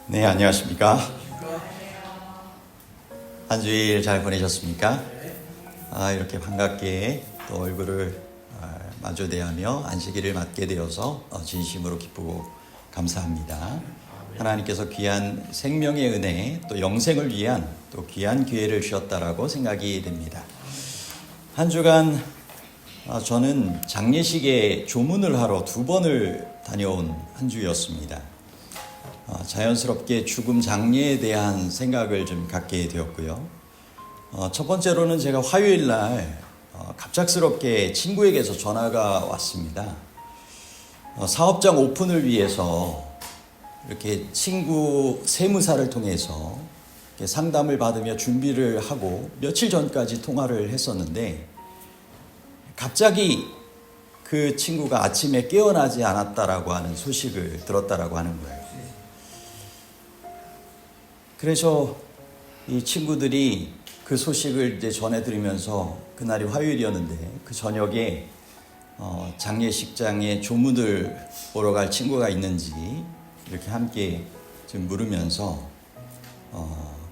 네, 안녕하십니까? 한 주일 잘 보내셨습니까? 이렇게 반갑게 또 얼굴을 마주 대하며 안식일을 맞게 되어서 진심으로 기쁘고 감사합니다. 하나님께서 귀한 생명의 은혜, 또 영생을 위한 또 귀한 기회를 주셨다라고 생각이 됩니다. 한 주간 저는 장례식에 조문을 하러 2번을 다녀온 한 주였습니다. 자연스럽게 죽음 장례에 대한 생각을 좀 갖게 되었고요. 첫 번째로는 제가 화요일 날 갑작스럽게 친구에게서 전화가 왔습니다. 사업장 오픈을 위해서 이렇게 친구 세무사를 통해서 상담을 받으며 준비를 하고 며칠 전까지 통화를 했었는데 갑자기 그 친구가 아침에 깨어나지 않았다라고 하는 소식을 들었다라고 하는 거예요. 그래서 이 친구들이 그 소식을 이제 전해드리면서 그날이 화요일이었는데 그 저녁에 장례식장에 조문을 보러 갈 친구가 있는지 이렇게 함께 좀 물으면서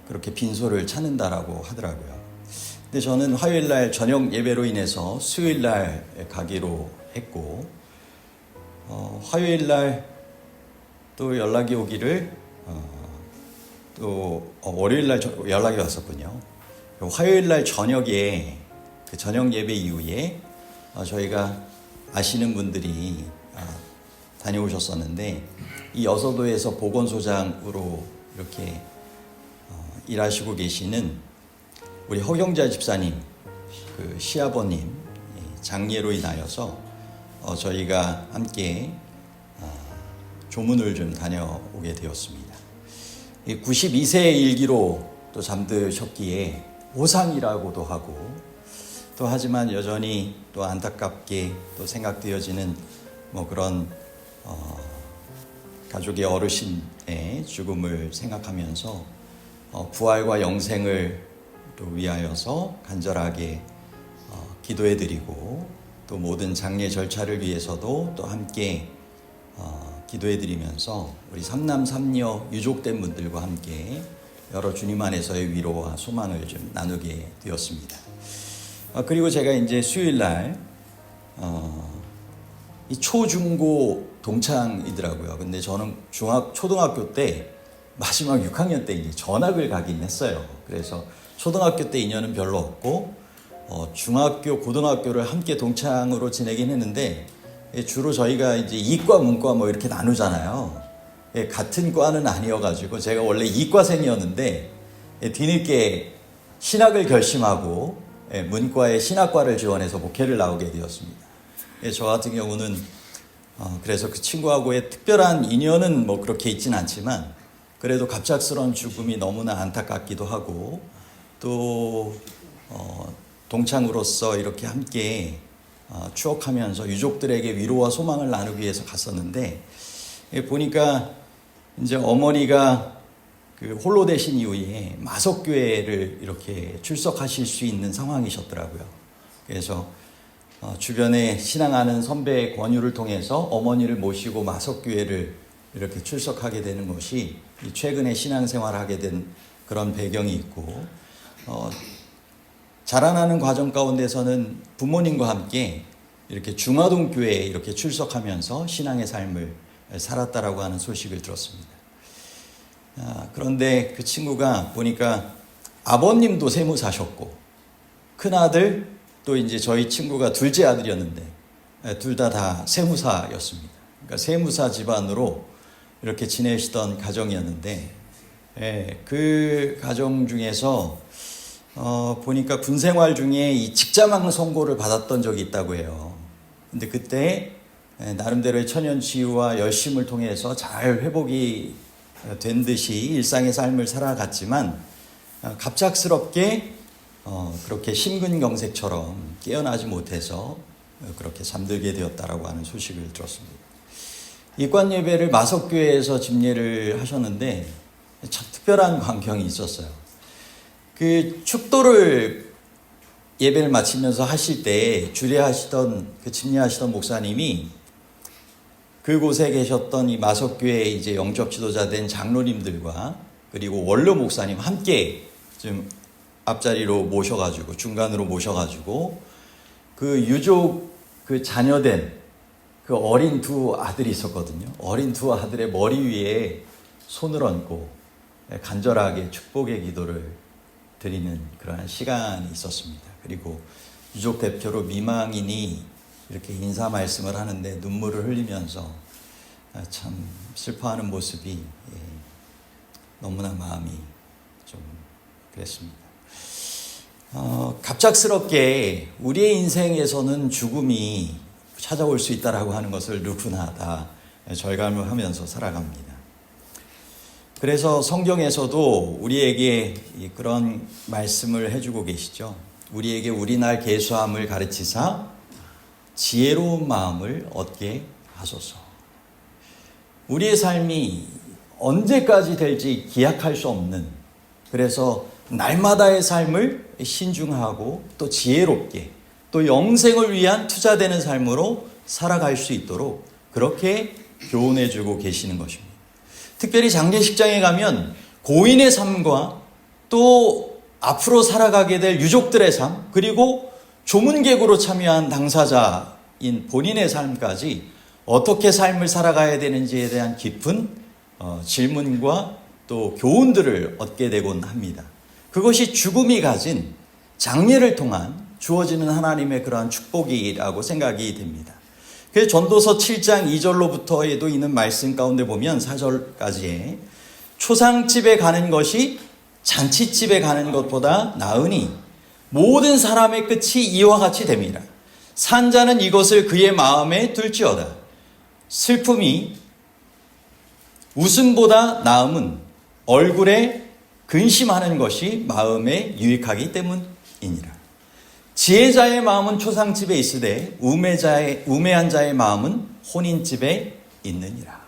그렇게 빈소를 찾는다라고 하더라고요. 근데 저는 화요일 날 저녁 예배로 인해서 수요일 날 가기로 했고 화요일 날 또 연락이 오기를 또 월요일 날 연락이 왔었군요. 화요일 날 저녁에 그 저녁 예배 이후에 저희가 아시는 분들이 다녀오셨었는데 이 여서도에서 보건소장으로 이렇게 일하시고 계시는 우리 허경자 집사님 그 시아버님 장례로 인하여서 저희가 함께 조문을 좀 다녀오게 되었습니다. 92세의 일기로 또 잠드셨기에 오상이라고도 하고 또 하지만 여전히 또 안타깝게 또 생각되어지는 뭐 그런 가족의 어르신의 죽음을 생각하면서 부활과 영생을 또 위하여서 간절하게 기도해드리고 또 모든 장례 절차를 위해서도 또 함께 기도해드리면서 우리 삼남 삼녀 유족된 분들과 함께 여러 주님 안에서의 위로와 소망을 좀 나누게 되었습니다. 그리고 제가 이제 수요일 날 이 초중고 동창이더라고요. 근데 저는 초등학교 때 마지막 6학년 때 이제 전학을 가긴 했어요. 그래서 초등학교 때 인연은 별로 없고 중학교, 고등학교를 함께 동창으로 지내긴 했는데 주로 저희가 이제 이과, 문과 뭐 이렇게 나누잖아요. 같은 과는 아니어가지고 제가 원래 이과생이었는데 뒤늦게 신학을 결심하고 문과에 신학과를 지원해서 목회를 나오게 되었습니다. 저 같은 경우는 그래서 그 친구하고의 특별한 인연은 뭐 그렇게 있진 않지만 그래도 갑작스러운 죽음이 너무나 안타깝기도 하고 또 동창으로서 이렇게 함께 추억하면서 유족들에게 위로와 소망을 나누기 위해서 갔었는데 보니까 이제 어머니가 그 홀로 되신 이후에 마석교회를 이렇게 출석하실 수 있는 상황이셨더라고요. 그래서 주변에 신앙하는 선배의 권유를 통해서 어머니를 모시고 마석교회를 이렇게 출석하게 되는 것이 최근에 신앙생활을 하게 된 그런 배경이 있고 자라나는 과정 가운데서는 부모님과 함께 이렇게 중화동 교회에 이렇게 출석하면서 신앙의 삶을 살았다라고 하는 소식을 들었습니다. 그런데 그 친구가 보니까 아버님도 세무사셨고 큰아들 또 이제 저희 친구가 둘째 아들이었는데 둘 다 세무사였습니다. 그러니까 세무사 집안으로 이렇게 지내시던 가정이었는데 그 가정 중에서 보니까 군 생활 중에 이 직자망 선고를 받았던 적이 있다고 해요. 근데 그때 나름대로의 천연치유와 열심을 통해서 잘 회복이 된 듯이 일상의 삶을 살아갔지만 갑작스럽게 그렇게 심근경색처럼 깨어나지 못해서 그렇게 잠들게 되었다라고 하는 소식을 들었습니다. 이관 예배를 마석교회에서 집례를 하셨는데 참 특별한 광경이 있었어요. 그 축도를 예배를 마치면서 하실 때 주례하시던 그 집례하시던 목사님이 그곳에 계셨던 이 마석교회 이제 영적 지도자 된 장로님들과 그리고 원로 목사님 함께 좀 앞자리로 모셔가지고 중간으로 모셔가지고 그 유족 그 자녀된 그 어린 두 아들이 있었거든요. 어린 두 아들의 머리 위에 손을 얹고 간절하게 축복의 기도를 드리는 그러한 시간이 있었습니다. 그리고 유족 대표로 미망인이 이렇게 인사 말씀을 하는데 눈물을 흘리면서 참 슬퍼하는 모습이 너무나 마음이 좀 그랬습니다. 갑작스럽게 우리의 인생에서는 죽음이 찾아올 수 있다라고 하는 것을 누구나 다 절감을 하면서 살아갑니다. 그래서 성경에서도 우리에게 그런 말씀을 해주고 계시죠. 우리에게 우리날 계수함을 가르치사 지혜로운 마음을 얻게 하소서. 우리의 삶이 언제까지 될지 기약할 수 없는, 그래서 날마다의 삶을 신중하고 또 지혜롭게 또 영생을 위한 투자되는 삶으로 살아갈 수 있도록 그렇게 교훈해 주고 계시는 것입니다. 특별히 장례식장에 가면 고인의 삶과 또 앞으로 살아가게 될 유족들의 삶, 그리고 조문객으로 참여한 당사자인 본인의 삶까지 어떻게 삶을 살아가야 되는지에 대한 깊은 질문과 또 교훈들을 얻게 되곤 합니다. 그것이 죽음이 가진 장례를 통한 주어지는 하나님의 그러한 축복이라고 생각이 됩니다. 그래서 전도서 7장 2절로부터에도 있는 말씀 가운데 보면 4절까지에 초상집에 가는 것이 잔치집에 가는 것보다 나으니 모든 사람의 끝이 이와 같이 됩니다. 산자는 이것을 그의 마음에 둘지어다. 슬픔이 웃음보다 나음은 얼굴에 근심하는 것이 마음에 유익하기 때문이니라. 지혜자의 마음은 초상집에 있으되 우매한 자의 마음은 혼인집에 있느니라.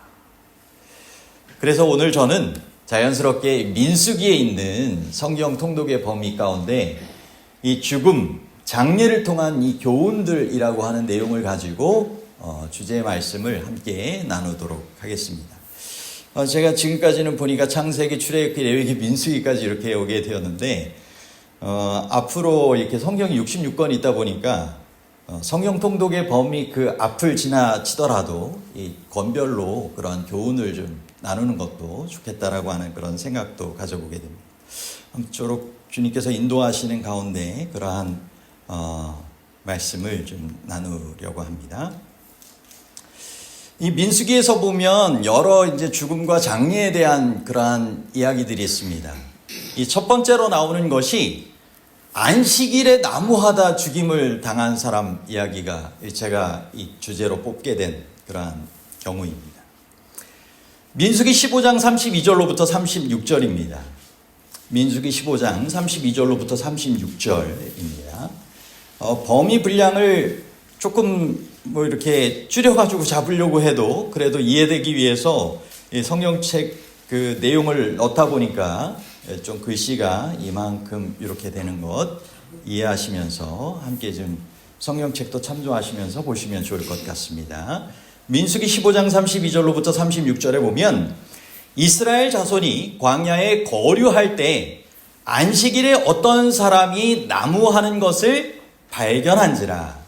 그래서 오늘 저는 자연스럽게 민수기에 있는 성경 통독의 범위 가운데 이 죽음, 장례를 통한 이 교훈들이라고 하는 내용을 가지고 주제의 말씀을 함께 나누도록 하겠습니다. 제가 지금까지는 보니까 창세기, 출애굽기, 레위기, 민수기까지 이렇게 오게 되었는데 앞으로 이렇게 성경이 66권 있다 보니까 성경 통독의 범위 그 앞을 지나치더라도 이 권별로 그런 교훈을 좀 나누는 것도 좋겠다라고 하는 그런 생각도 가져보게 됩니다. 아무쪼록 주님께서 인도하시는 가운데 그러한 말씀을 좀 나누려고 합니다. 이 민수기에서 보면 여러 이제 죽음과 장례에 대한 그러한 이야기들이 있습니다. 이 첫 번째로 나오는 것이 안식일에 나무하다 죽임을 당한 사람 이야기가 제가 이 주제로 뽑게 된 그러한 경우입니다. 민수기 15장 32절로부터 36절입니다. 민수기 15장 32절로부터 36절입니다. 범위 분량을 조금 이렇게 줄여가지고 잡으려고 해도 그래도 이해되기 위해서 성경책 그 내용을 넣다 보니까 좀 글씨가 이만큼 이렇게 되는 것 이해하시면서 함께 좀 성경책도 참조하시면서 보시면 좋을 것 같습니다. 민수기 15장 32절로부터 36절에 보면 이스라엘 자손이 광야에 거류할 때 안식일에 어떤 사람이 나무하는 것을 발견한지라.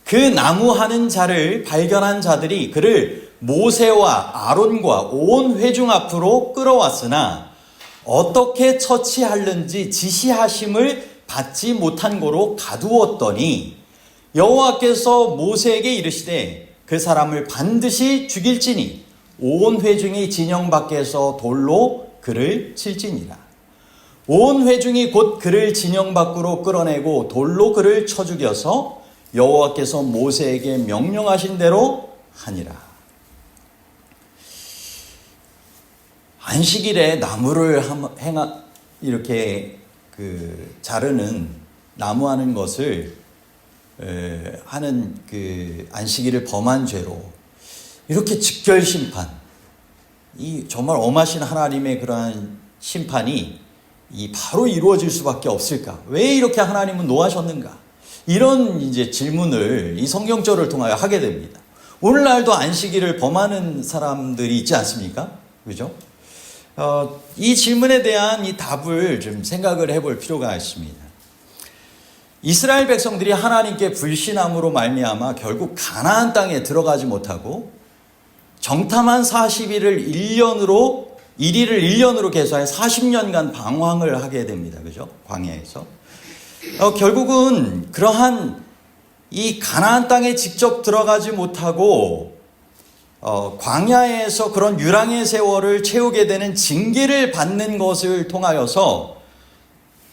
그 나무하는 자를 발견한 자들이 그를 모세와 아론과 온 회중 앞으로 끌어왔으나 어떻게 처치하는지 지시하심을 받지 못한 고로 가두었더니 여호와께서 모세에게 이르시되 그 사람을 반드시 죽일지니 온 회중이 진영 밖에서 돌로 그를 칠지니라. 온 회중이 곧 그를 진영 밖으로 끌어내고 돌로 그를 쳐 죽여서 여호와께서 모세에게 명령하신 대로 하니라. 안식일에 나무를 이렇게 자르는 나무하는 것을 하는 그 안식일을 범한 죄로 이렇게 즉결 심판, 이 정말 엄하신 하나님의 그러한 심판이 바로 이루어질 수밖에 없을까? 왜 이렇게 하나님은 노하셨는가? 이런 이제 질문을 이 성경절을 통하여 하게 됩니다. 오늘날도 안식일을 범하는 사람들이 있지 않습니까? 그죠? 이 질문에 대한 이 답을 좀 생각을 해볼 필요가 있습니다. 이스라엘 백성들이 하나님께 불신함으로 말미암아 결국 가나안 땅에 들어가지 못하고 정탐한 40일을 1일을 계산해 40년간 방황을 하게 됩니다. 그죠? 광야에서. 결국은 그러한 이 가나안 땅에 직접 들어가지 못하고 광야에서 그런 유랑의 세월을 채우게 되는 징계를 받는 것을 통하여서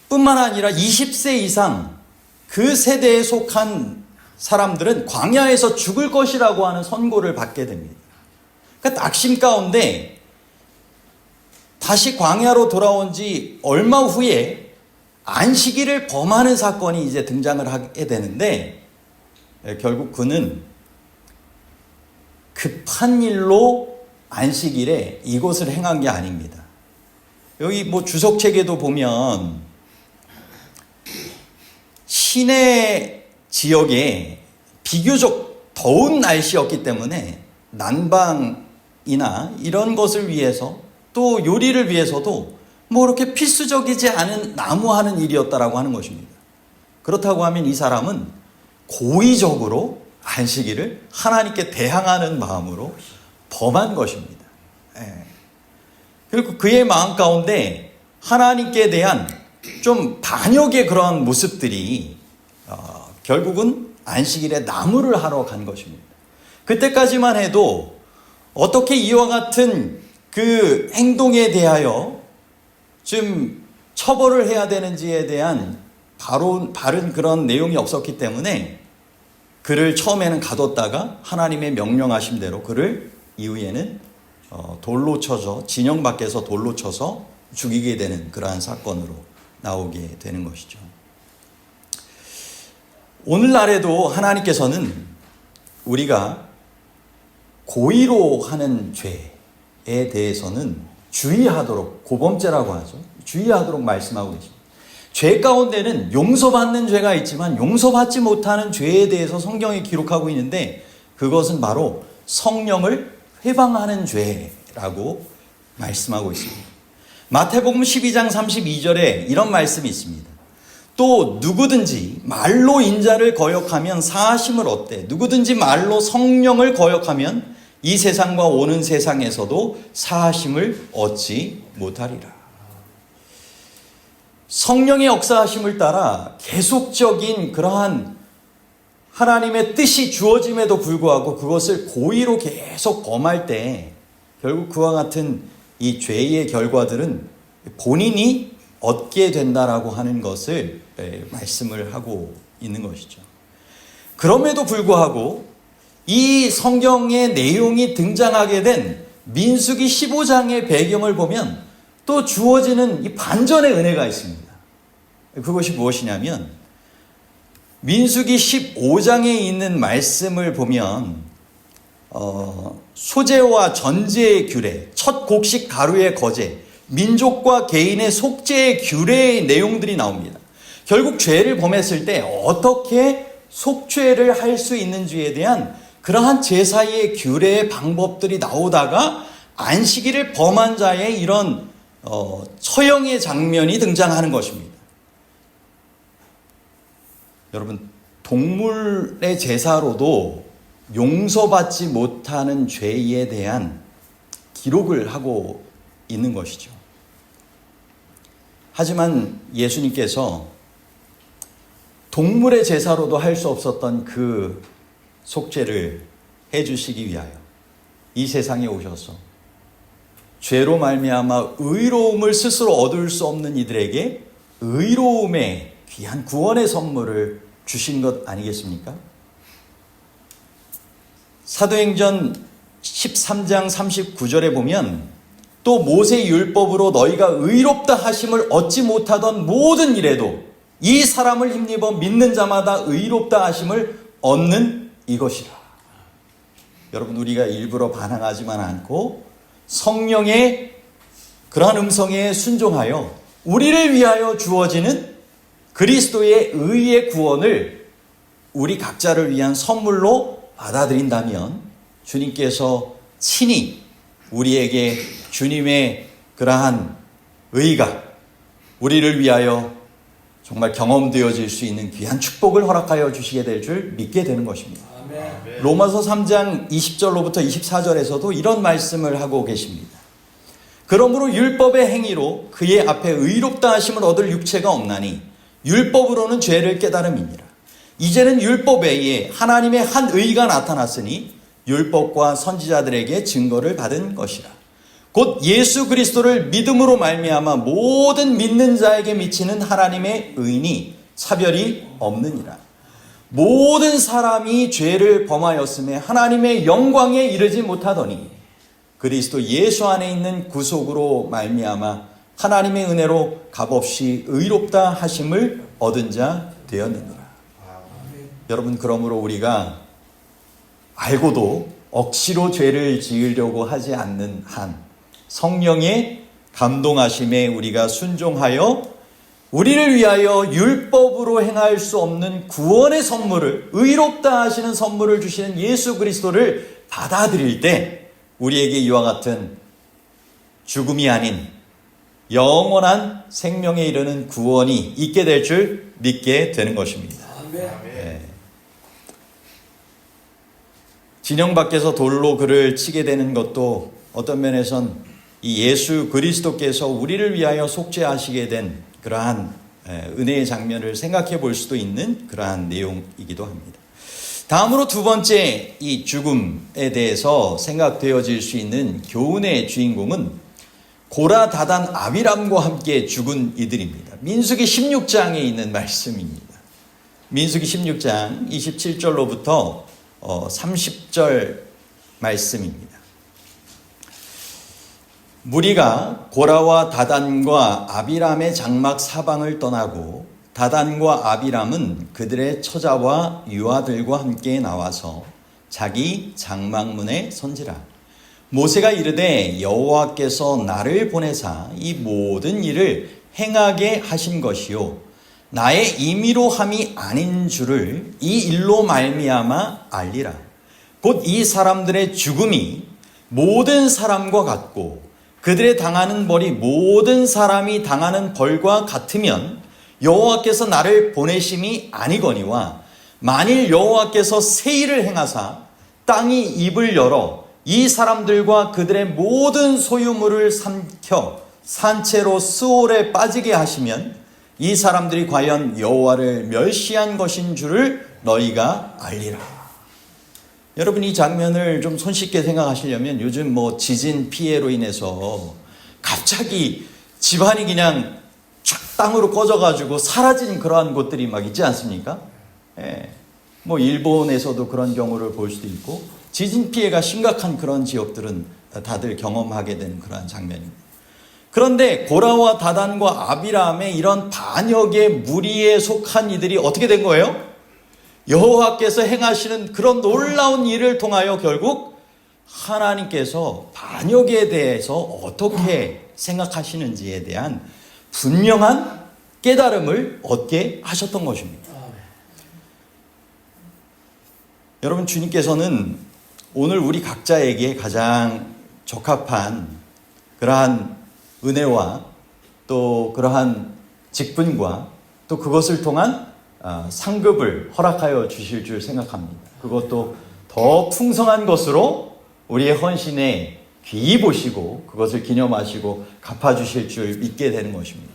뿐만 아니라 20세 이상 그 세대에 속한 사람들은 광야에서 죽을 것이라고 하는 선고를 받게 됩니다. 그러니까 낙심 가운데 다시 광야로 돌아온 지 얼마 후에 안식일을 범하는 사건이 이제 등장을 하게 되는데 결국 그는 급한 일로 안식일에 이것을 행한 게 아닙니다. 여기 뭐 주석책에도 보면 시내 지역에 비교적 더운 날씨였기 때문에 난방이나 이런 것을 위해서 또 요리를 위해서도 뭐 그렇게 필수적이지 않은 나무하는 일이었다라고 하는 것입니다. 그렇다고 하면 이 사람은 고의적으로 안식일을 하나님께 대항하는 마음으로 범한 것입니다. 그리고 그의 마음 가운데 하나님께 대한 좀 반역의 그런 모습들이 결국은 안식일에 나무를 하러 간 것입니다. 그때까지만 해도 어떻게 이와 같은 그 행동에 대하여 좀 처벌을 해야 되는지에 대한 바른 그런 내용이 없었기 때문에 그를 처음에는 가뒀다가 하나님의 명령하신 대로 그를 이후에는 돌로 쳐서 진영 밖에서 돌로 쳐서 죽이게 되는 그러한 사건으로 나오게 되는 것이죠. 오늘날에도 하나님께서는 우리가 고의로 하는 죄에 대해서는 주의하도록, 고범죄라고 하죠. 주의하도록 말씀하고 계십니다. 죄 가운데는 용서받는 죄가 있지만 용서받지 못하는 죄에 대해서 성경이 기록하고 있는데 그것은 바로 성령을 회방하는 죄라고 말씀하고 있습니다. 마태복음 12장 32절에 이런 말씀이 있습니다. 또 누구든지 말로 인자를 거역하면 사하심을 얻되 누구든지 말로 성령을 거역하면 이 세상과 오는 세상에서도 사하심을 얻지 못하리라. 성령의 역사하심을 따라 계속적인 그러한 하나님의 뜻이 주어짐에도 불구하고 그것을 고의로 계속 범할 때 결국 그와 같은 이 죄의 결과들은 본인이 얻게 된다라고 하는 것을 말씀을 하고 있는 것이죠. 그럼에도 불구하고 이 성경의 내용이 등장하게 된 민수기 15장의 배경을 보면 또 주어지는 이 반전의 은혜가 있습니다. 그것이 무엇이냐면 민수기 15장에 있는 말씀을 보면 소제와 전제의 규례, 첫 곡식 가루의 거제, 민족과 개인의 속죄의 규례의 내용들이 나옵니다. 결국 죄를 범했을 때 어떻게 속죄를 할 수 있는지에 대한 그러한 제사의 규례의 방법들이 나오다가 안식일을 범한 자의 이런 처형의 장면이 등장하는 것입니다. 여러분, 동물의 제사로도 용서받지 못하는 죄에 대한 기록을 하고 있는 것이죠. 하지만 예수님께서 동물의 제사로도 할 수 없었던 그 속죄를 해주시기 위하여 이 세상에 오셔서 죄로 말미암아 의로움을 스스로 얻을 수 없는 이들에게 의로움의 귀한 구원의 선물을 주신 것 아니겠습니까? 사도행전 13장 39절에 보면 또 모세의 율법으로 너희가 의롭다 하심을 얻지 못하던 모든 일에도 이 사람을 힘입어 믿는 자마다 의롭다 하심을 얻는 이것이라. 여러분, 우리가 일부러 반항하지만 않고 성령의 그러한 음성에 순종하여 우리를 위하여 주어지는 그리스도의 의의 구원을 우리 각자를 위한 선물로 받아들인다면 주님께서 친히 우리에게 주님의 그러한 의가 우리를 위하여 정말 경험되어질 수 있는 귀한 축복을 허락하여 주시게 될 줄 믿게 되는 것입니다. 아멘. 로마서 3장 20절로부터 24절에서도 이런 말씀을 하고 계십니다. 그러므로 율법의 행위로 그의 앞에 의롭다 하심을 얻을 육체가 없나니 율법으로는 죄를 깨달음이니라. 이제는 율법 외에 하나님의 한 의가 나타났으니 율법과 선지자들에게 증거를 받은 것이라. 곧 예수 그리스도를 믿음으로 말미암아 모든 믿는 자에게 미치는 하나님의 의니 차별이 없느니라. 모든 사람이 죄를 범하였음에 하나님의 영광에 이르지 못하더니 그리스도 예수 안에 있는 구속으로 말미암아 하나님의 은혜로 값없이 의롭다 하심을 얻은 자 되었느니라. 여러분, 그러므로 우리가 알고도 억지로 죄를 지으려고 하지 않는 한 성령의 감동하심에 우리가 순종하여 우리를 위하여 율법으로 행할 수 없는 구원의 선물을, 의롭다 하시는 선물을 주시는 예수 그리스도를 받아들일 때 우리에게 이와 같은 죽음이 아닌 영원한 생명에 이르는 구원이 있게 될 줄 믿게 되는 것입니다. 네. 진영 밖에서 돌로 그를 치게 되는 것도 어떤 면에선 이 예수 그리스도께서 우리를 위하여 속죄하시게 된 그러한 은혜의 장면을 생각해 볼 수도 있는 그러한 내용이기도 합니다. 다음으로 두 번째 이 죽음에 대해서 생각되어질 수 있는 교훈의 주인공은 고라, 다단, 아비람과 함께 죽은 이들입니다. 민수기 16장에 있는 말씀입니다. 민수기 16장 27절로부터 30절 말씀입니다. 무리가 고라와 다단과 아비람의 장막 사방을 떠나고 다단과 아비람은 그들의 처자와 유아들과 함께 나와서 자기 장막문에 선지라. 모세가 이르되 여호와께서 나를 보내사 이 모든 일을 행하게 하신 것이요 나의 임의로 함이 아닌 줄을 이 일로 말미암아 알리라. 곧 이 사람들의 죽음이 모든 사람과 같고 그들의 당하는 벌이 모든 사람이 당하는 벌과 같으면 여호와께서 나를 보내심이 아니거니와 만일 여호와께서 새 일을 행하사 땅이 입을 열어 이 사람들과 그들의 모든 소유물을 삼켜 산채로 스올에 빠지게 하시면 이 사람들이 과연 여호와를 멸시한 것인 줄을 너희가 알리라. 여러분, 이 장면을 좀 손쉽게 생각하시려면 요즘 지진 피해로 인해서 갑자기 집안이 그냥 쫙 땅으로 꺼져가지고 사라진 그러한 곳들이 막 있지 않습니까? 예. 일본에서도 그런 경우를 볼 수도 있고 지진 피해가 심각한 그런 지역들은 다들 경험하게 되는 그러한 장면입니다. 그런데 고라와 다단과 아비람의 이런 반역의 무리에 속한 이들이 어떻게 된 거예요? 여호와께서 행하시는 그런 놀라운 일을 통하여 결국 하나님께서 반역에 대해서 어떻게 생각하시는지에 대한 분명한 깨달음을 얻게 하셨던 것입니다. 여러분, 주님께서는 오늘 우리 각자에게 가장 적합한 그러한 은혜와 또 그러한 직분과 또 그것을 통한 상급을 허락하여 주실 줄 생각합니다. 그것도 더 풍성한 것으로 우리의 헌신에 귀히 보시고 그것을 기념하시고 갚아주실 줄 믿게 되는 것입니다.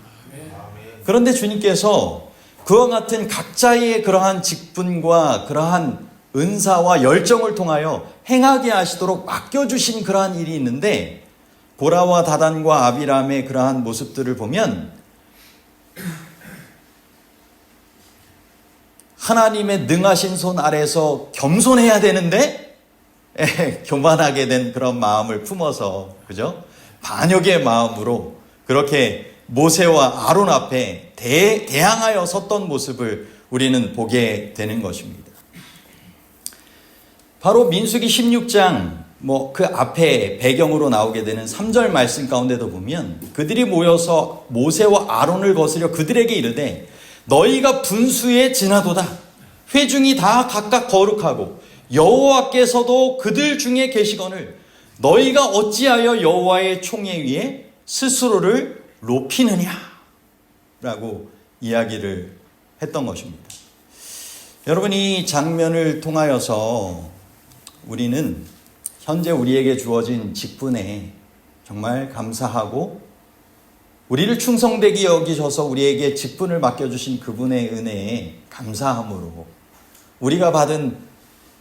그런데 주님께서 그와 같은 각자의 그러한 직분과 그러한 은사와 열정을 통하여 행하게 하시도록 맡겨주신 그러한 일이 있는데 고라와 다단과 아비람의 그러한 모습들을 보면 하나님의 능하신 손 아래서 겸손해야 되는데 교만하게 된 그런 마음을 품어서, 그죠? 반역의 마음으로 그렇게 모세와 아론 앞에 대항하여 섰던 모습을 우리는 보게 되는 것입니다. 바로 민수기 16장 그 앞에 배경으로 나오게 되는 3절 말씀 가운데도 보면 그들이 모여서 모세와 아론을 거스려 그들에게 이르되 너희가 분수에 지나도다. 회중이 다 각각 거룩하고 여호와께서도 그들 중에 계시거늘 너희가 어찌하여 여호와의 총회 위에 스스로를 높이느냐 라고 이야기를 했던 것입니다. 여러분, 이 장면을 통하여서 우리는 현재 우리에게 주어진 직분에 정말 감사하고 우리를 충성되게 여기셔서 우리에게 직분을 맡겨주신 그분의 은혜에 감사함으로 우리가 받은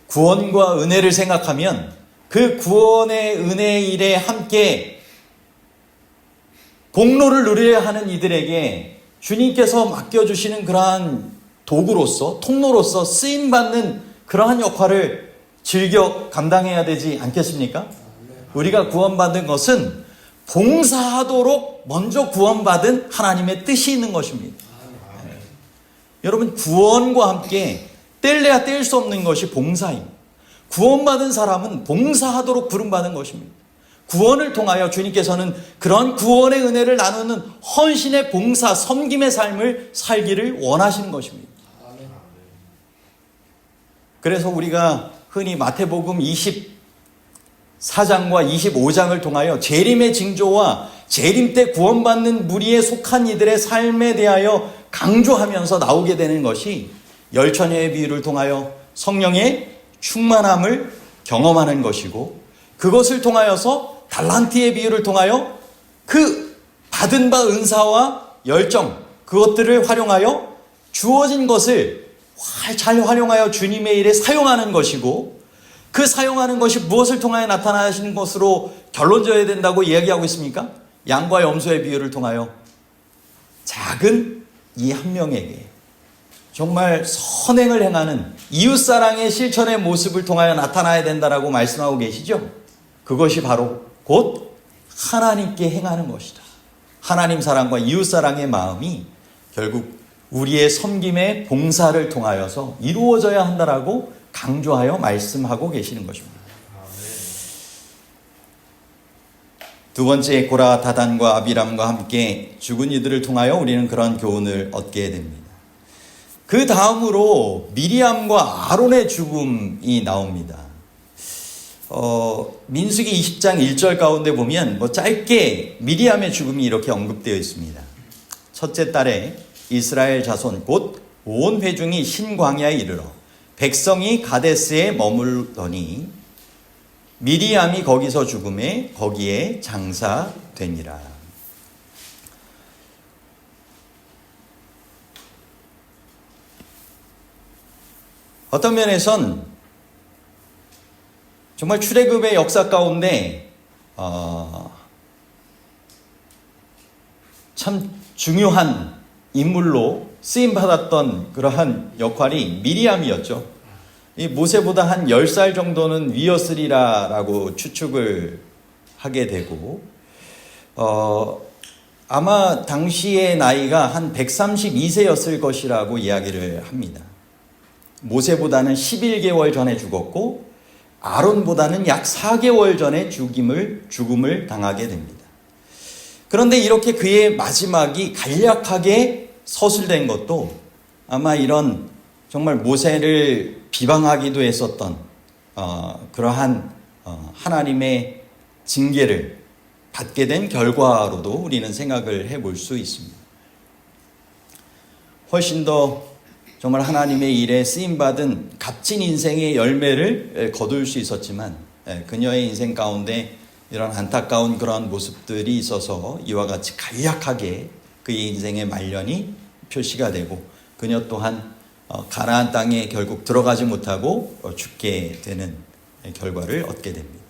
구원과 은혜를 생각하면 그 구원의 은혜의 일에 함께 공로를 누려야 하는 이들에게 주님께서 맡겨주시는 그러한 도구로서, 통로로서 쓰임받는 그러한 역할을 즐겨 감당해야 되지 않겠습니까? 우리가 구원받은 것은 봉사하도록 먼저 구원받은 하나님의 뜻이 있는 것입니다. 여러분, 구원과 함께 뗄래야 뗄 수 없는 것이 봉사입니다. 구원받은 사람은 봉사하도록 부름받은 것입니다. 구원을 통하여 주님께서는 그런 구원의 은혜를 나누는 헌신의 봉사, 섬김의 삶을 살기를 원하시는 것입니다. 그래서 우리가 흔히 마태복음 24장과 25장을 통하여 재림의 징조와 재림 때 구원받는 무리에 속한 이들의 삶에 대하여 강조하면서 나오게 되는 것이 열처녀의 비유를 통하여 성령의 충만함을 경험하는 것이고, 그것을 통하여서 달란트의 비유를 통하여 그 받은 바 은사와 열정, 그것들을 활용하여 주어진 것을 잘 활용하여 주님의 일에 사용하는 것이고, 그 사용하는 것이 무엇을 통하여 나타나시는 것으로 결론져야 된다고 이야기하고 있습니까? 양과 염소의 비유를 통하여 작은 이 한 명에게 정말 선행을 행하는 이웃사랑의 실천의 모습을 통하여 나타나야 된다라고 말씀하고 계시죠? 그것이 바로 곧 하나님께 행하는 것이다. 하나님 사랑과 이웃사랑의 마음이 결국 우리의 섬김의 봉사를 통하여서 이루어져야 한다라고 강조하여 말씀하고 계시는 것입니다. 두 번째, 고라, 다단과 아비람과 함께 죽은 이들을 통하여 우리는 그런 교훈을 얻게 됩니다. 그 다음으로 미리암과 아론의 죽음이 나옵니다. 민수기 20장 1절 가운데 보면 짧게 미리암의 죽음이 이렇게 언급되어 있습니다. 첫째 달에 이스라엘 자손 곧 온 회중이 신광야에 이르러 백성이 가데스에 머물더니 미리암이 거기서 죽음에 거기에 장사되니라. 어떤 면에선 정말 출애굽의 역사 가운데 참 중요한 인물로 쓰임받았던 그러한 역할이 미리암이었죠. 이 모세보다 한 10살 정도는 위였으리라라고 추측을 하게 되고, 아마 당시의 나이가 한 132세였을 것이라고 이야기를 합니다. 모세보다는 11개월 전에 죽었고 아론보다는 약 4개월 전에 죽음을 당하게 됩니다. 그런데 이렇게 그의 마지막이 간략하게 서술된 것도 아마 이런 정말 모세를 비방하기도 했었던 그러한 하나님의 징계를 받게 된 결과로도 우리는 생각을 해볼 수 있습니다. 훨씬 더 정말 하나님의 일에 쓰임받은 값진 인생의 열매를 거둘 수 있었지만 그녀의 인생 가운데 이런 안타까운 그런 모습들이 있어서 이와 같이 간략하게 그의 인생의 말년이 표시가 되고 그녀 또한 가나안 땅에 결국 들어가지 못하고 죽게 되는 결과를 얻게 됩니다.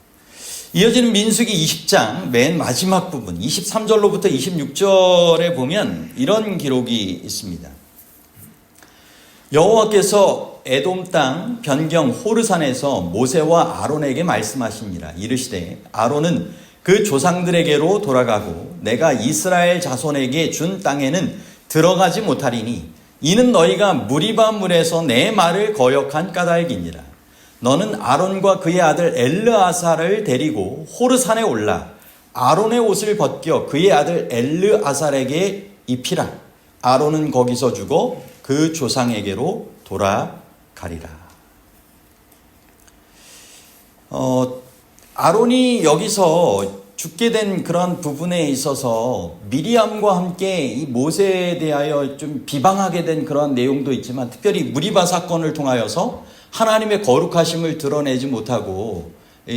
이어지는 민수기 20장 맨 마지막 부분 23절로부터 26절에 보면 이런 기록이 있습니다. 여호와께서 에돔 땅 변경 호르산에서 모세와 아론에게 말씀하시니라. 이르시되 아론은 그 조상들에게로 돌아가고 내가 이스라엘 자손에게 준 땅에는 들어가지 못하리니 이는 너희가 무리바 물에서 내 말을 거역한 까닭이니라. 너는 아론과 그의 아들 엘르아살을 데리고 호르산에 올라 아론의 옷을 벗겨 그의 아들 엘르아살에게 입히라. 아론은 거기서 죽어 그 조상에게로 돌아가리라. 아론이 여기서 죽게 된 그런 부분에 있어서 미리암과 함께 이 모세에 대하여 좀 비방하게 된 그런 내용도 있지만, 특별히 무리바 사건을 통하여서 하나님의 거룩하심을 드러내지 못하고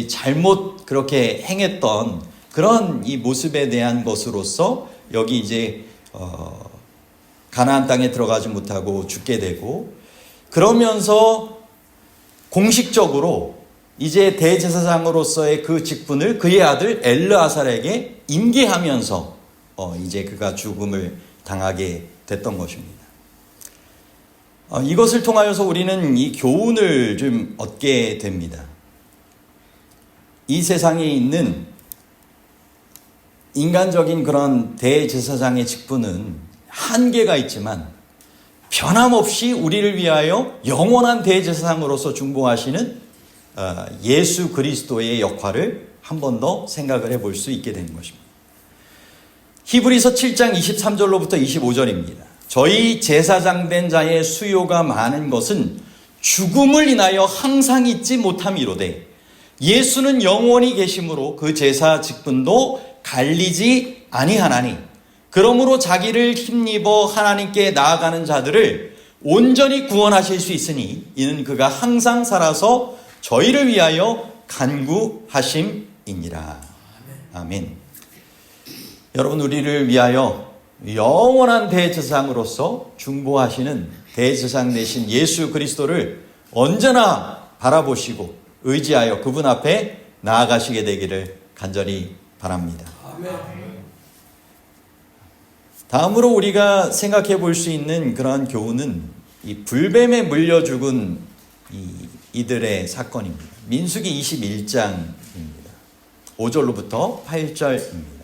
잘못 그렇게 행했던 그런 이 모습에 대한 것으로서 여기 이제 가나안 땅에 들어가지 못하고 죽게 되고, 그러면서 공식적으로 이제 대제사장으로서의 그 직분을 그의 아들 엘르아살에게 임기하면서 이제 그가 죽음을 당하게 됐던 것입니다. 이것을 통하여서 우리는 이 교훈을 좀 얻게 됩니다. 이 세상에 있는 인간적인 그런 대제사장의 직분은 한계가 있지만 변함없이 우리를 위하여 영원한 대제사장으로서 중보하시는 예수 그리스도의 역할을 한 번 더 생각을 해볼 수 있게 되는 것입니다. 히브리서 7장 23절로부터 25절입니다. 저희 제사장 된 자의 수요가 많은 것은 죽음을 인하여 항상 잊지 못함이로되 예수는 영원히 계심으로 그 제사 직분도 갈리지 아니하나니 그러므로 자기를 힘입어 하나님께 나아가는 자들을 온전히 구원하실 수 있으니 이는 그가 항상 살아서 저희를 위하여 간구하심이니라. 아멘. 여러분, 우리를 위하여 영원한 대제사장으로서 중보하시는 대제사장 되신 예수 그리스도를 언제나 바라보시고 의지하여 그분 앞에 나아가시게 되기를 간절히 바랍니다. 아멘. 다음으로 우리가 생각해 볼 수 있는 그러한 교훈은 이 불뱀에 물려 죽은 이들의 사건입니다. 민수기 21장입니다. 5절로부터 8절입니다.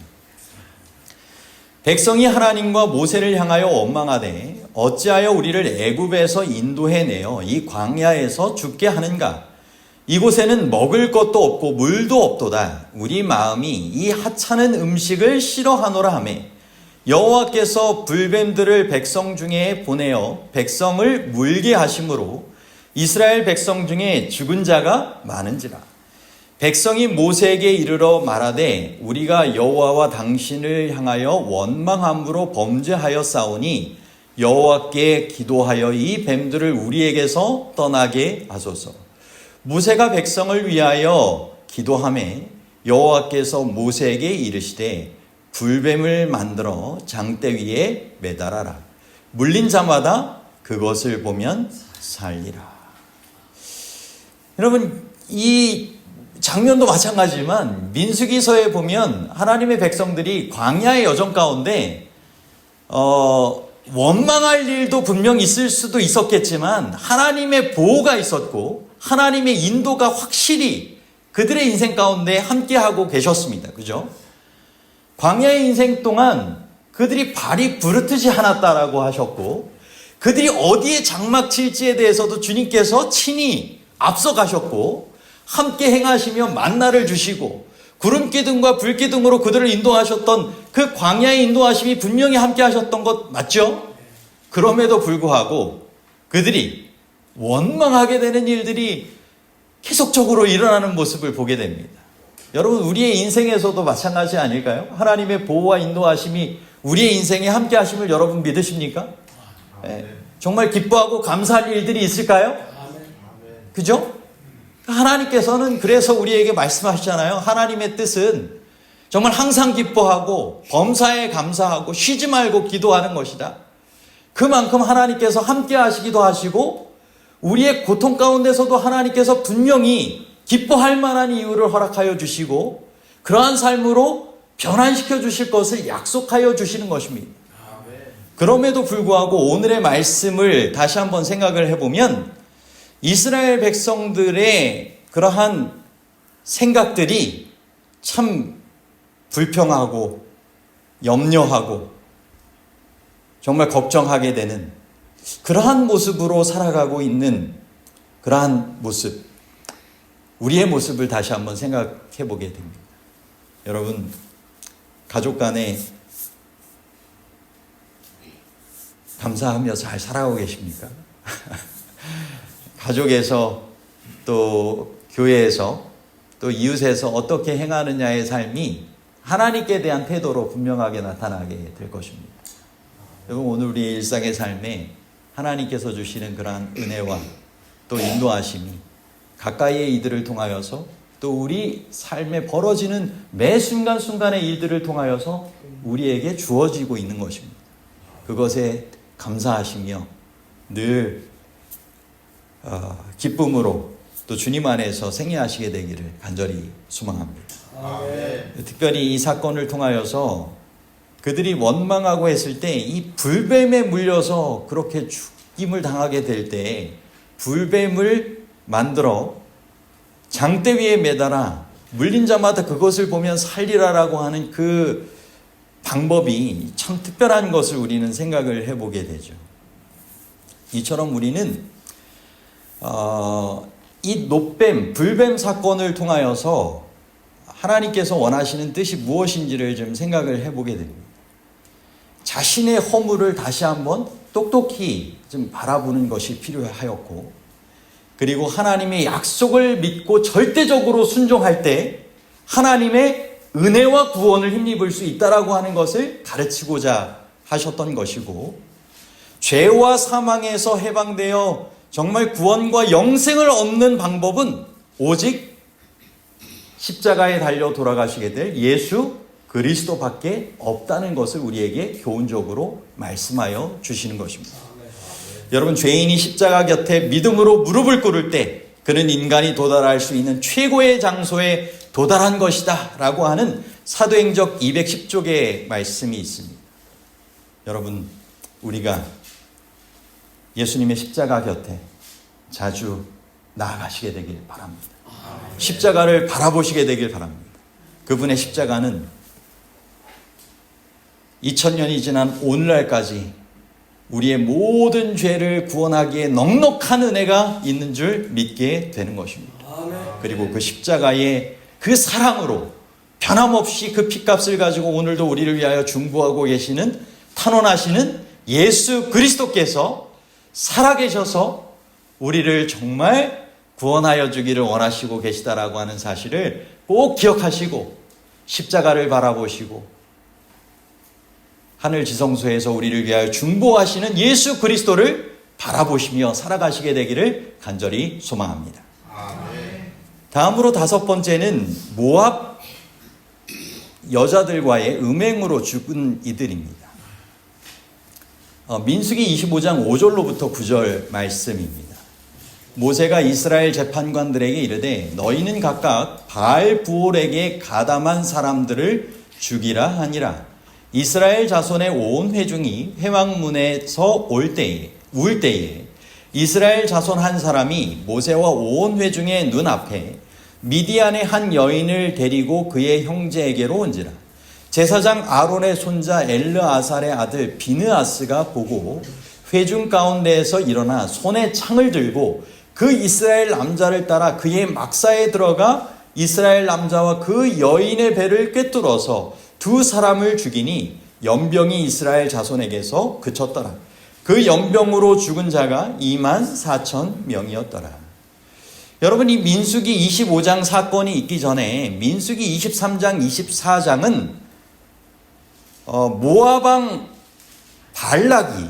백성이 하나님과 모세를 향하여 원망하되 어찌하여 우리를 애굽에서 인도해내어 이 광야에서 죽게 하는가? 이곳에는 먹을 것도 없고 물도 없도다. 우리 마음이 이 하찮은 음식을 싫어하노라 하며 여호와께서 불뱀들을 백성 중에 보내어 백성을 물게 하심으로 이스라엘 백성 중에 죽은 자가 많은지라. 백성이 모세에게 이르러 말하되 우리가 여호와와 당신을 향하여 원망함으로 범죄하였사오니 여호와께 기도하여 이 뱀들을 우리에게서 떠나게 하소서. 모세가 백성을 위하여 기도하매 여호와께서 모세에게 이르시되 불뱀을 만들어 장대 위에 매달아라. 물린 자마다 그것을 보면 살리라. 여러분, 이 장면도 마찬가지지만 민수기서에 보면 하나님의 백성들이 광야의 여정 가운데 원망할 일도 분명 있을 수도 있었겠지만 하나님의 보호가 있었고 하나님의 인도가 확실히 그들의 인생 가운데 함께하고 계셨습니다. 그죠? 광야의 인생 동안 그들이 발이 부르트지 않았다라고 하셨고 그들이 어디에 장막 칠지에 대해서도 주님께서 친히 앞서가셨고 함께 행하시며 만나를 주시고 구름기둥과 불기둥으로 그들을 인도하셨던 그 광야의 인도하심이 분명히 함께 하셨던 것 맞죠? 그럼에도 불구하고 그들이 원망하게 되는 일들이 계속적으로 일어나는 모습을 보게 됩니다. 여러분, 우리의 인생에서도 마찬가지 아닐까요? 하나님의 보호와 인도하심이 우리의 인생에 함께 하심을 여러분 믿으십니까? 네. 정말 기뻐하고 감사할 일들이 있을까요? 그죠? 하나님께서는 그래서 우리에게 말씀하시잖아요. 하나님의 뜻은 정말 항상 기뻐하고 범사에 감사하고 쉬지 말고 기도하는 것이다. 그만큼 하나님께서 함께 하시기도 하시고 우리의 고통 가운데서도 하나님께서 분명히 기뻐할 만한 이유를 허락하여 주시고 그러한 삶으로 변환시켜 주실 것을 약속하여 주시는 것입니다. 그럼에도 불구하고 오늘의 말씀을 다시 한번 생각을 해보면 이스라엘 백성들의 그러한 생각들이 참 불평하고 염려하고 정말 걱정하게 되는 그러한 모습으로 살아가고 있는 그러한 모습, 우리의 모습을 다시 한번 생각해 보게 됩니다. 여러분, 가족 간에 감사하며 잘 살아가고 계십니까? 가족에서 또 교회에서 또 이웃에서 어떻게 행하느냐의 삶이 하나님께 대한 태도로 분명하게 나타나게 될 것입니다. 여러분, 오늘 우리의 일상의 삶에 하나님께서 주시는 그러한 은혜와 또 인도하심이 가까이의 이들을 통하여서 또 우리 삶에 벌어지는 매 순간순간의 일들을 통하여서 우리에게 주어지고 있는 것입니다. 그것에 감사하시며 늘 기쁨으로 또 주님 안에서 생애하시게 되기를 간절히 소망합니다. 특별히 이 사건을 통하여서 그들이 원망하고 했을 때 이 불뱀에 물려서 그렇게 죽임을 당하게 될 때 불뱀을 만들어 장대 위에 매달아 물린 자마다 그것을 보면 살리라라고 하는 그 방법이 참 특별한 것을 우리는 생각을 해보게 되죠. 이처럼 우리는 이 노뱀, 불뱀 사건을 통하여서 하나님께서 원하시는 뜻이 무엇인지를 좀 생각을 해보게 됩니다. 자신의 허물을 다시 한번 똑똑히 좀 바라보는 것이 필요하였고, 그리고 하나님의 약속을 믿고 절대적으로 순종할 때 하나님의 은혜와 구원을 힘입을 수 있다라고 하는 것을 가르치고자 하셨던 것이고, 죄와 사망에서 해방되어 정말 구원과 영생을 얻는 방법은 오직 십자가에 달려 돌아가시게 될 예수 그리스도밖에 없다는 것을 우리에게 교훈적으로 말씀하여 주시는 것입니다. 여러분, 죄인이 십자가 곁에 믿음으로 무릎을 꿇을 때 그는 인간이 도달할 수 있는 최고의 장소에 도달한 것이다 라고 하는 사도행적 210쪽의 말씀이 있습니다. 여러분, 우리가 예수님의 십자가 곁에 자주 나아가시게 되길 바랍니다. 십자가를 바라보시게 되길 바랍니다. 그분의 십자가는 2000년이 지난 오늘날까지 우리의 모든 죄를 구원하기에 넉넉한 은혜가 있는 줄 믿게 되는 것입니다. 그리고 그 십자가의 그 사랑으로 변함없이 그 핏값을 가지고 오늘도 우리를 위하여 중보하고 계시는, 탄원하시는 예수 그리스도께서 살아계셔서 우리를 정말 구원하여 주기를 원하시고 계시다라고 하는 사실을 꼭 기억하시고 십자가를 바라보시고 하늘 지성소에서 우리를 위하여 중보하시는 예수 그리스도를 바라보시며 살아가시게 되기를 간절히 소망합니다. 다음으로 5번째는 모압 여자들과의 음행으로 죽은 이들입니다. 민수기 25장 5절로부터 9절 말씀입니다. 모세가 이스라엘 재판관들에게 이르되 너희는 각각 바알 부올에게 가담한 사람들을 죽이라 하니라. 이스라엘 자손의 온 회중이 회막문에서 울 때에 이스라엘 자손 한 사람이 모세와 온 회중의 눈앞에 미디안의 한 여인을 데리고 그의 형제에게로 온지라. 제사장 아론의 손자 엘르아살의 아들 비느아스가 보고 회중 가운데에서 일어나 손에 창을 들고 그 이스라엘 남자를 따라 그의 막사에 들어가 이스라엘 남자와 그 여인의 배를 꿰뚫어서 2 사람을 죽이니 연병이 이스라엘 자손에게서 그쳤더라. 그 연병으로 죽은 자가 24,000명이었더라. 여러분, 이 민수기 25장 사건이 있기 전에 민수기 23장, 24장은 모압왕 발락이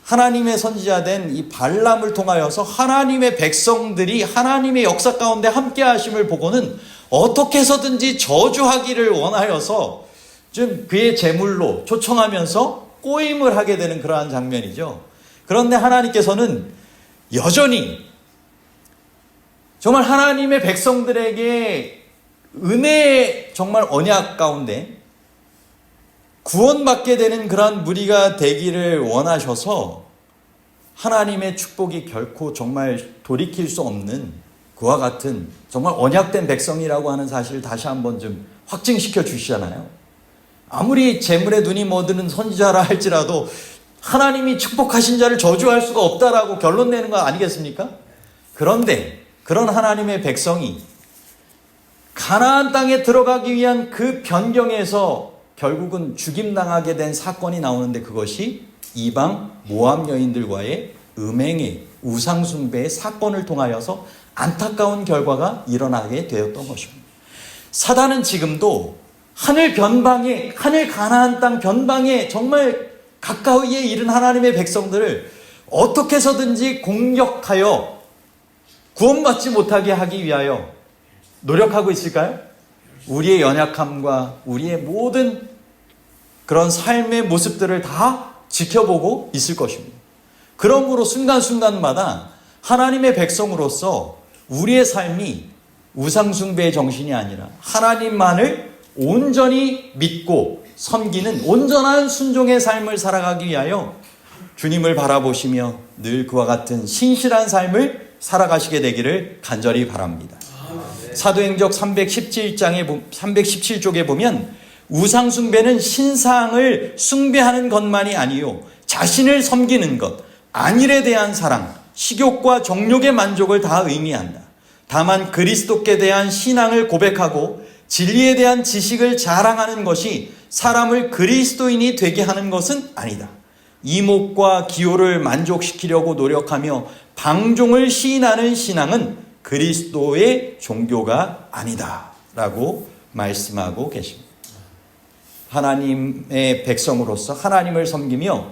하나님의 선지자된 이 발람을 통하여서 하나님의 백성들이 하나님의 역사 가운데 함께 하심을 보고는 어떻게 해서든지 저주하기를 원하여서 좀 그의 제물로 초청하면서 꼬임을 하게 되는 그러한 장면이죠. 그런데 하나님께서는 여전히 정말 하나님의 백성들에게 은혜의 정말 언약 가운데 구원받게 되는 그러한 무리가 되기를 원하셔서 하나님의 축복이 결코 정말 돌이킬 수 없는 그와 같은 정말 언약된 백성이라고 하는 사실을 다시 한번 좀 확증시켜 주시잖아요. 아무리 재물에 눈이 모드는 선지자라 할지라도 하나님이 축복하신 자를 저주할 수가 없다라고 결론 내는 거 아니겠습니까? 그런데 그런 하나님의 백성이 가나안 땅에 들어가기 위한 그 변경에서 결국은 죽임당하게 된 사건이 나오는데 그것이 이방 모압 여인들과의 음행의 우상숭배의 사건을 통하여서 안타까운 결과가 일어나게 되었던 것입니다. 사단은 지금도 하늘 변방에, 하늘 가나안 땅 변방에 정말 가까이에 이른 하나님의 백성들을 어떻게 해서든지 공격하여 구원받지 못하게 하기 위하여 노력하고 있을까요? 우리의 연약함과 우리의 모든 그런 삶의 모습들을 다 지켜보고 있을 것입니다. 그러므로 순간순간마다 하나님의 백성으로서 우리의 삶이 우상숭배의 정신이 아니라 하나님만을 온전히 믿고 섬기는 온전한 순종의 삶을 살아가기 위하여 주님을 바라보시며 늘 그와 같은 신실한 삶을 살아가시게 되기를 간절히 바랍니다. 사도행적 317쪽에 보면 우상숭배는 신상을 숭배하는 것만이 아니요 자신을 섬기는 것, 안일에 대한 사랑, 식욕과 정욕의 만족을 다 의미한다. 다만 그리스도께 대한 신앙을 고백하고 진리에 대한 지식을 자랑하는 것이 사람을 그리스도인이 되게 하는 것은 아니다. 이목과 기호를 만족시키려고 노력하며 방종을 시인하는 신앙은 그리스도의 종교가 아니다 라고 말씀하고 계십니다. 하나님의 백성으로서 하나님을 섬기며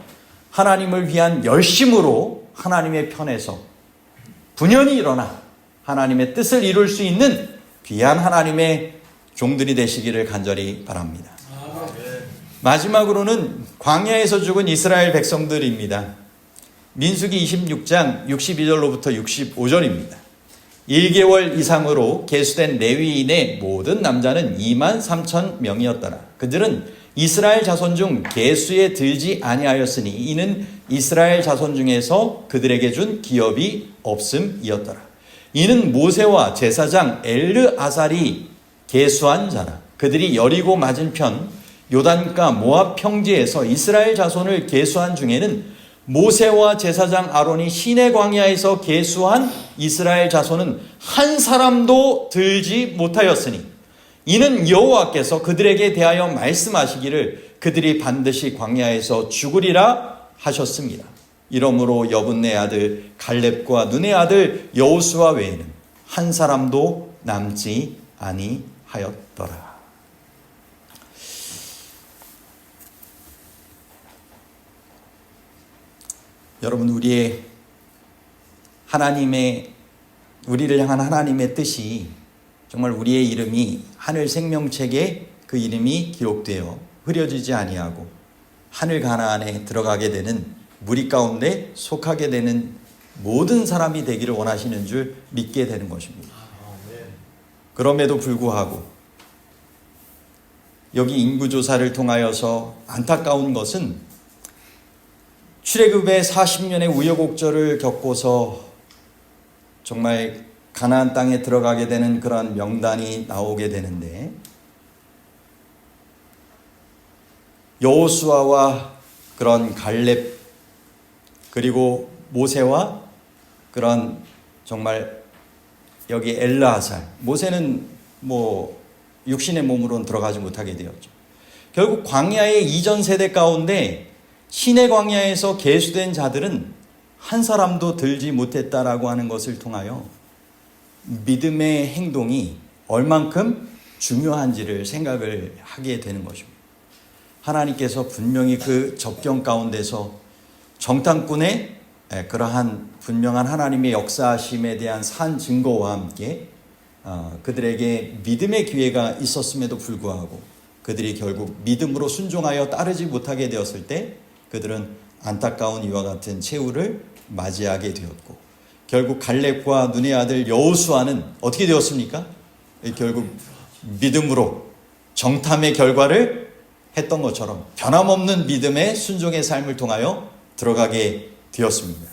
하나님을 위한 열심으로 하나님의 편에서 분연히 일어나 하나님의 뜻을 이룰 수 있는 귀한 하나님의 종들이 되시기를 간절히 바랍니다. 마지막으로는 광야에서 죽은 이스라엘 백성들입니다. 민수기 26장 62절로부터 65절입니다. 1개월 이상으로 계수된 레위인의 모든 남자는 23,000명이었더라. 그들은 이스라엘 자손 중 계수에 들지 아니하였으니 이는 이스라엘 자손 중에서 그들에게 준 기업이 없음이었더라. 이는 모세와 제사장 엘르아살이 계수한 자라. 그들이 여리고 맞은편 요단가 모압 평지에서 이스라엘 자손을 계수한 중에는 모세와 제사장 아론이 시내 광야에서 계수한 이스라엘 자손은 한 사람도 들지 못하였으니 이는 여호와께서 그들에게 대하여 말씀하시기를 그들이 반드시 광야에서 죽으리라 하셨습니다. 이러므로 여분네 아들 갈렙과 눈의 아들 여호수아 외에는 한 사람도 남지 아니하였더라. 여러분, 우리를 향한 하나님의 뜻이 정말 우리의 이름이 하늘 생명책에 그 이름이 기록되어 흐려지지 아니하고 하늘 가나안에 들어가게 되는 무리 가운데 속하게 되는 모든 사람이 되기를 원하시는 줄 믿게 되는 것입니다. 그럼에도 불구하고 여기 인구조사를 통하여서 안타까운 것은 출애굽의 40년의 우여곡절을 겪고서 정말 가나안 땅에 들어가게 되는 그런 명단이 나오게 되는데 여호수아와 그런 갈렙 그리고 모세와 그런 정말 여기 엘르아살, 모세는 육신의 몸으로는 들어가지 못하게 되었죠. 결국 광야의 이전 세대 가운데 시내 광야에서 계수된 자들은 한 사람도 들지 못했다라고 하는 것을 통하여 믿음의 행동이 얼만큼 중요한지를 생각을 하게 되는 것입니다. 하나님께서 분명히 그 적경 가운데서 정탐꾼의 그러한 분명한 하나님의 역사하심에 대한 산 증거와 함께 그들에게 믿음의 기회가 있었음에도 불구하고 그들이 결국 믿음으로 순종하여 따르지 못하게 되었을 때 그들은 안타까운 이와 같은 최후를 맞이하게 되었고 결국 갈렙과 눈의 아들 여호수아는 어떻게 되었습니까? 결국 믿음으로 정탐의 결과를 했던 것처럼 변함없는 믿음의 순종의 삶을 통하여 들어가게 되었습니다.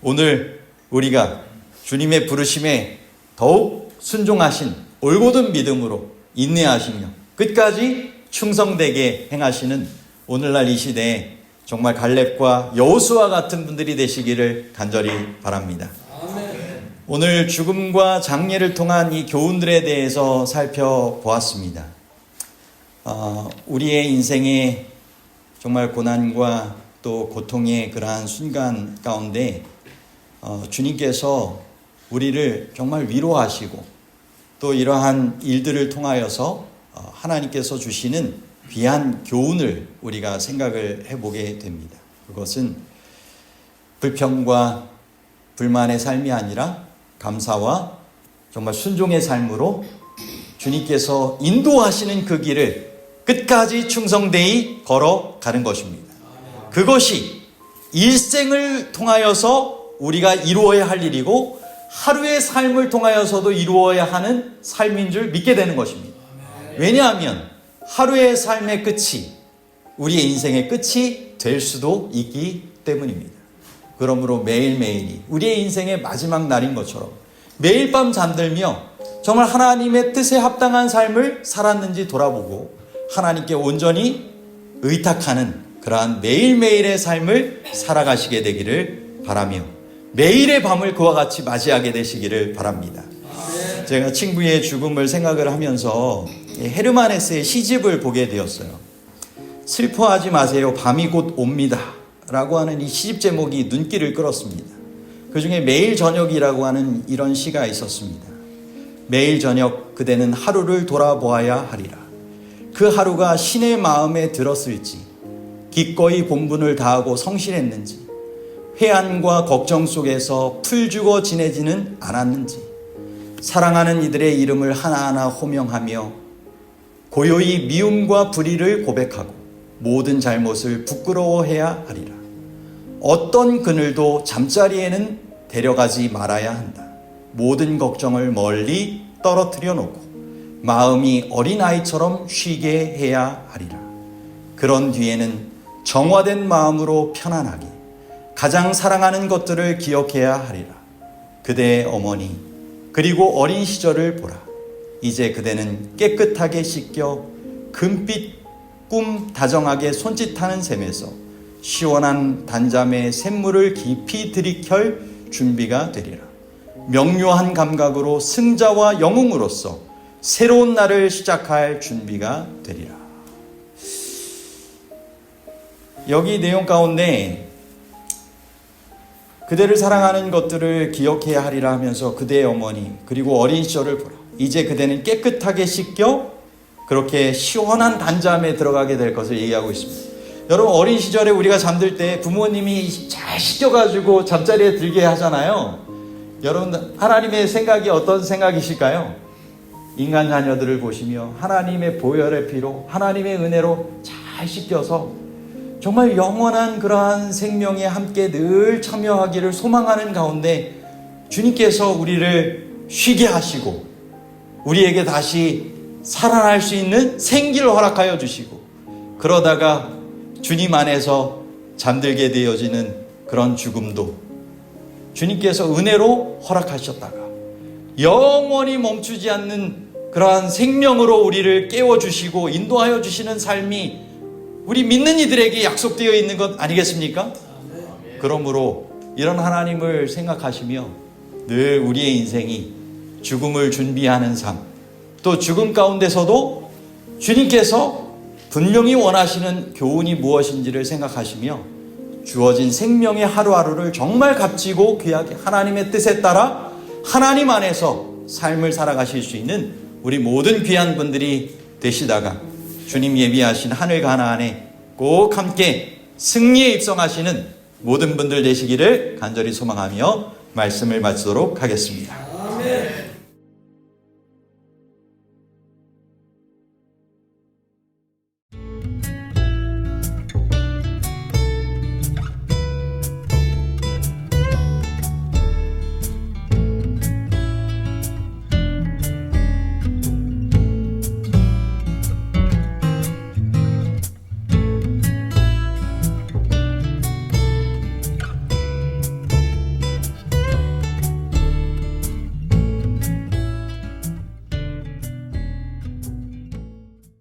오늘 우리가 주님의 부르심에 더욱 순종하신 올곧은 믿음으로 인내하시며 끝까지 충성되게 행하시는 오늘날 이 시대에 정말 갈렙과 여호수아 같은 분들이 되시기를 간절히 바랍니다. 오늘 죽음과 장례를 통한 이 교훈들에 대해서 살펴보았습니다. 우리의 인생에 정말 고난과 또 고통의 그러한 순간 가운데 주님께서 우리를 정말 위로하시고 또 이러한 일들을 통하여서 하나님께서 주시는 귀한 교훈을 우리가 생각을 해보게 됩니다. 그것은 불평과 불만의 삶이 아니라 감사와 정말 순종의 삶으로 주님께서 인도하시는 그 길을 끝까지 충성되이 걸어가는 것입니다. 그것이 일생을 통하여서 우리가 이루어야 할 일이고 하루의 삶을 통하여서도 이루어야 하는 삶인 줄 믿게 되는 것입니다. 왜냐하면 하루의 삶의 끝이 우리의 인생의 끝이 될 수도 있기 때문입니다. 그러므로 매일매일이 우리의 인생의 마지막 날인 것처럼 매일 밤 잠들며 정말 하나님의 뜻에 합당한 삶을 살았는지 돌아보고 하나님께 온전히 의탁하는 그러한 매일매일의 삶을 살아가시게 되기를 바라며 매일의 밤을 그와 같이 맞이하게 되시기를 바랍니다. 제가 친구의 죽음을 생각을 하면서 헤르만 헤세의 시집을 보게 되었어요. 슬퍼하지 마세요. 밤이 곧 옵니다. 라고 하는 이 시집 제목이 눈길을 끌었습니다. 그 중에 매일 저녁이라고 하는 이런 시가 있었습니다. 매일 저녁 그대는 하루를 돌아보아야 하리라. 그 하루가 신의 마음에 들었을지, 기꺼이 본분을 다하고 성실했는지, 회한과 걱정 속에서 풀죽어 지내지는 않았는지, 사랑하는 이들의 이름을 하나하나 호명하며 고요히 미움과 불의를 고백하고 모든 잘못을 부끄러워해야 하리라. 어떤 그늘도 잠자리에는 데려가지 말아야 한다. 모든 걱정을 멀리 떨어뜨려 놓고 마음이 어린아이처럼 쉬게 해야 하리라. 그런 뒤에는 정화된 마음으로 편안하게 가장 사랑하는 것들을 기억해야 하리라. 그대의 어머니 그리고 어린 시절을 보라. 이제 그대는 깨끗하게 씻겨 금빛 꿈 다정하게 손짓하는 셈에서 시원한 단잠에 샘물을 깊이 들이켤 준비가 되리라. 명료한 감각으로 승자와 영웅으로서 새로운 날을 시작할 준비가 되리라. 여기 내용 가운데 그대를 사랑하는 것들을 기억해야 하리라 하면서 그대의 어머니 그리고 어린 시절을 보라. 이제 그대는 깨끗하게 씻겨 그렇게 시원한 단잠에 들어가게 될 것을 얘기하고 있습니다. 여러분 어린 시절에 우리가 잠들 때 부모님이 잘 씻겨가지고 잠자리에 들게 하잖아요. 여러분 하나님의 생각이 어떤 생각이실까요? 인간 자녀들을 보시며 하나님의 보혈의 피로 하나님의 은혜로 잘 씻겨서 정말 영원한 그러한 생명에 함께 늘 참여하기를 소망하는 가운데 주님께서 우리를 쉬게 하시고 우리에게 다시 살아날 수 있는 생기를 허락하여 주시고 그러다가 주님 안에서 잠들게 되어지는 그런 죽음도 주님께서 은혜로 허락하셨다가 영원히 멈추지 않는 그러한 생명으로 우리를 깨워주시고 인도하여 주시는 삶이 우리 믿는 이들에게 약속되어 있는 것 아니겠습니까? 그러므로 이런 하나님을 생각하시며 늘 우리의 인생이 죽음을 준비하는 삶, 또 죽음 가운데서도 주님께서 분명히 원하시는 교훈이 무엇인지를 생각하시며 주어진 생명의 하루하루를 정말 값지고 귀하게 하나님의 뜻에 따라 하나님 안에서 삶을 살아가실 수 있는 우리 모든 귀한 분들이 되시다가 주님 예비하신 하늘 가나안에 꼭 함께 승리에 입성하시는 모든 분들 되시기를 간절히 소망하며 말씀을 마치도록 하겠습니다.